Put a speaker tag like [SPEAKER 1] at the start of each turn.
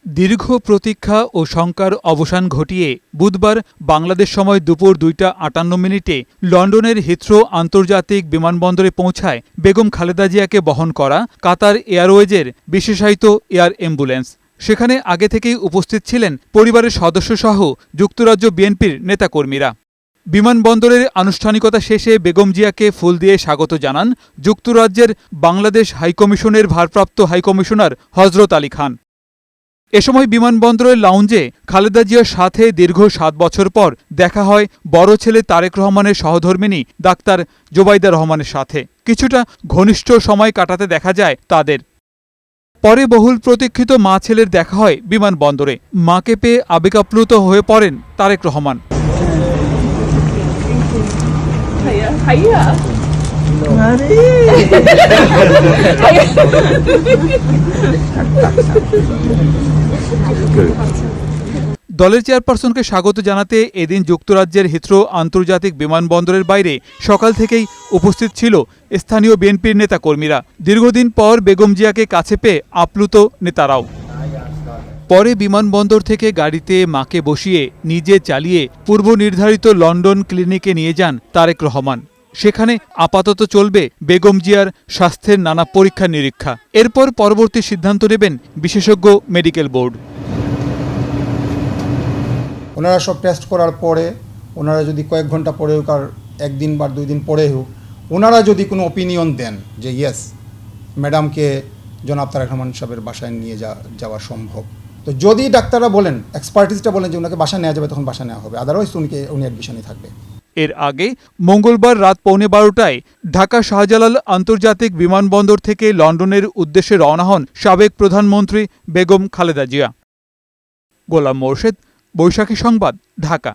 [SPEAKER 1] দীর্ঘ প্রতীক্ষা ও শঙ্কার অবসান ঘটিয়ে বুধবার বাংলাদেশ সময় দুপুর ২টা ৫৮ লন্ডনের হিথ্রো আন্তর্জাতিক বিমানবন্দরে পৌঁছায় বেগম খালেদা জিয়াকে বহন করা কাতার এয়ারওয়েজের বিশেষায়িত এয়ার অ্যাম্বুলেন্স। সেখানে আগে থেকেই উপস্থিত ছিলেন পরিবারের সদস্যসহ যুক্তরাজ্য বিএনপির নেতাকর্মীরা। বিমানবন্দরের আনুষ্ঠানিকতা শেষে বেগম জিয়াকে ফুল দিয়ে স্বাগত জানান যুক্তরাজ্যের বাংলাদেশ হাইকমিশনের ভারপ্রাপ্ত হাইকমিশনার হজরত আলী খান। এ সময় বিমানবন্দরের লাউঞ্জে খালেদা জিয়ার সাথে দীর্ঘ ৭ বছর পর দেখা হয় বড় ছেলে তারেক রহমানের সহধর্মিণী ডাক্তার জোবাইদা রহমানের সাথে। কিছুটা ঘনিষ্ঠ সময় কাটাতে দেখা যায় তাদের। পরে বহুল প্রতীক্ষিত মা ছেলের দেখা হয় বিমানবন্দরে। মাকে পেয়ে আবেগাপ্লুত হয়ে পড়েন তারেক রহমান। দলের চেয়ারপারসনকে স্বাগত জানাতে এদিন যুক্তরাজ্যের হিথ্রো আন্তর্জাতিক বিমানবন্দরের বাইরে সকাল থেকেই উপস্থিত ছিল স্থানীয় বিএনপির নেতাকর্মীরা। দীর্ঘদিন পর বেগম জিয়াকে কাছে পেয়ে আপ্লুত নেতারাও। পরে বিমানবন্দর থেকে গাড়িতে মাকে বসিয়ে নিজে চালিয়ে পূর্ব নির্ধারিত লন্ডন ক্লিনিকে নিয়ে যান তারেক রহমান। সেখানে আপাতত চলবে বেগম জিয়ার স্বাস্থ্যের নানা পরীক্ষা নিরীক্ষা। এরপর পরবর্তী সিদ্ধান্ত নেবেন বিশেষজ্ঞ মেডিকেল বোর্ড।
[SPEAKER 2] ওনারা সব টেস্ট করার পরে ওনারা যদি কয়েক ঘন্টা পরে হোক আর একদিন বা 2 দিন পরে হোক, ওনারা যদি কোনো অপিনিয়ন দেন যে ইয়েস ম্যাডামকে জনাব তারেক রহমান সাহেবের বাসায় নিয়ে যাওয়া সম্ভব, তো যদি ডাক্তাররা বলেন, এক্সপার্টিসটা বলেন যে ওনাকে বাসা নেওয়া যাবে, তখন বাসা নেওয়া হবে। আদারওয়াইজ উনি অ্যাডমিশনই থাকবে।
[SPEAKER 1] এর আগে মঙ্গলবার রাত 12:15টায় ঢাকা শাহজালাল আন্তর্জাতিক বিমানবন্দর থেকে লন্ডনের উদ্দেশ্যে রওনা হন সাবেক প্রধানমন্ত্রী বেগম খালেদা জিয়া। গোলাম মোর্শেদ, বৈশাখী সংবাদ, ঢাকা।